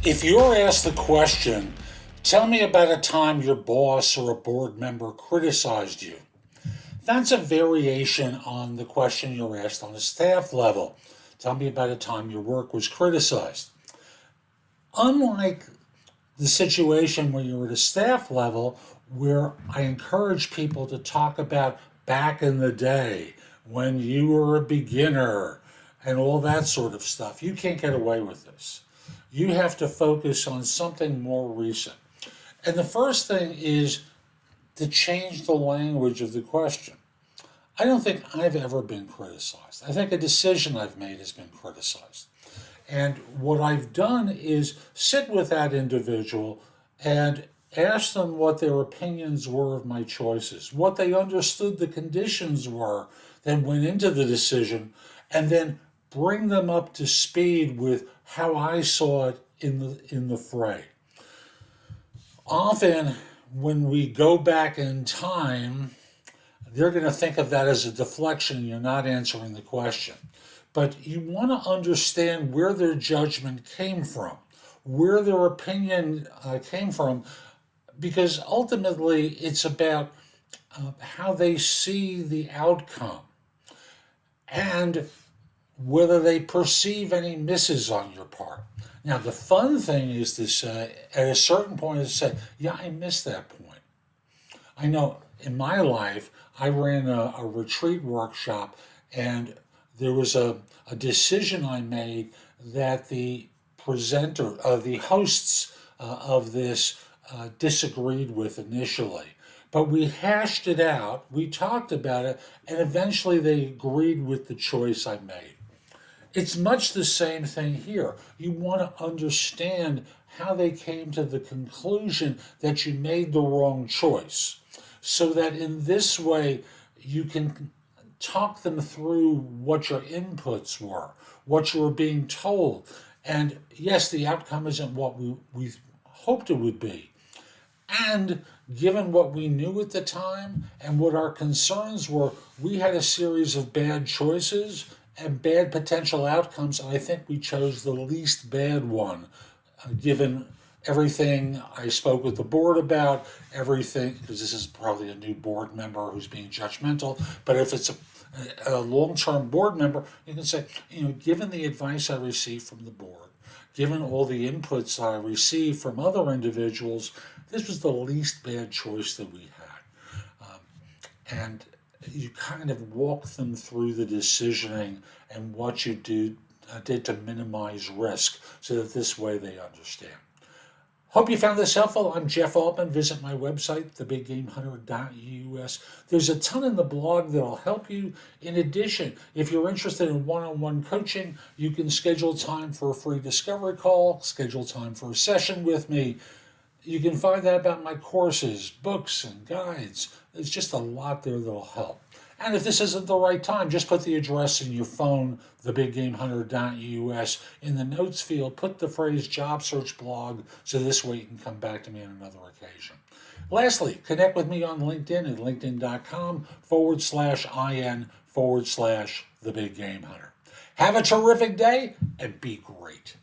If you're asked the question, tell me about a time your boss or a board member criticized you, that's a variation on the question you're asked on a staff level. Tell me about a time your work was criticized. Unlike the situation where you're at a staff level, where I encourage people to talk about back in the day when you were a beginner and all that sort of stuff, you can't get away with this. You have to focus on something more recent. And the first thing is to change the language of the question. I don't think I've ever been criticized. I think a decision I've made has been criticized. And what I've done is sit with that individual and ask them what their opinions were of my choices, what they understood the conditions were that went into the decision, and then bring them up to speed with how I saw it in the fray. Often, when we go back in time, they're going to think of that as a deflection. You're not answering the question. But you want to understand where their judgment came from, where their opinion came from, because ultimately it's about how they see the outcome and whether they perceive any misses on your part. Now, the fun thing is to say, at a certain point, is to say, yeah, I missed that point. I know in my life, I ran a retreat workshop, and there was a decision I made that the presenter, the hosts of this disagreed with initially. But we hashed it out, we talked about it, and eventually they agreed with the choice I made. It's much the same thing here. You want to understand how they came to the conclusion that you made the wrong choice, so that in this way you can talk them through what your inputs were, what you were being told. And yes, the outcome isn't what we hoped it would be. And given what we knew at the time and what our concerns were, we had a series of bad choices and bad potential outcomes, and I think we chose the least bad one, given everything I spoke with the board about, everything, because this is probably a new board member who's being judgmental, but if it's a long-term board member, you can say, given the advice I received from the board, given all the inputs I received from other individuals, this was the least bad choice that we had. And you kind of walk them through the decisioning and what you did to minimize risk so that this way they understand. Hope you found this helpful. I'm Jeff Altman. Visit my website, thebiggamehunter.us. There's a ton in the blog that'll help you. In addition, if you're interested in one-on-one coaching, you can schedule time for a free discovery call, schedule time for a session with me. You can find out about my courses, books, and guides. There's just a lot there that'll help. And if this isn't the right time, just put the address in your phone, thebiggamehunter.us. In the notes field, put the phrase job search blog, so this way you can come back to me on another occasion. Lastly, connect with me on LinkedIn at linkedin.com/IN/the Big Game Hunter. Have a terrific day and be great.